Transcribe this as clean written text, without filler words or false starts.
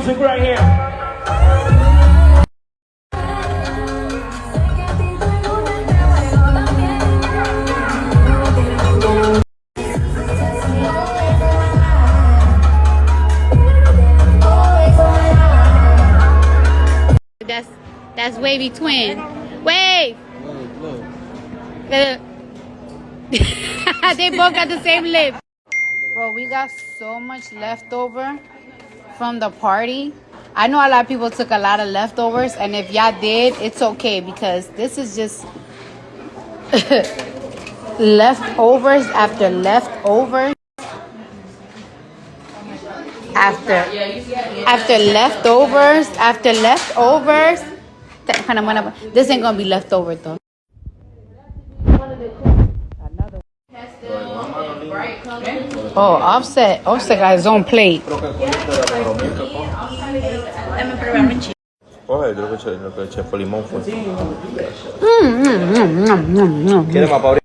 music right here. That's Wavy Twin. Wave! They both got the same lip. Bro, we got so much leftover from the party. I know a lot of people took a lot of leftovers, and if y'all did, it's okay because this is just leftovers after leftovers after leftovers after leftovers. This ain't gonna be leftover though. Oh, Offset got his own plate. Coge, creo que el chef limón fue. ¿Quieres más, Pauli?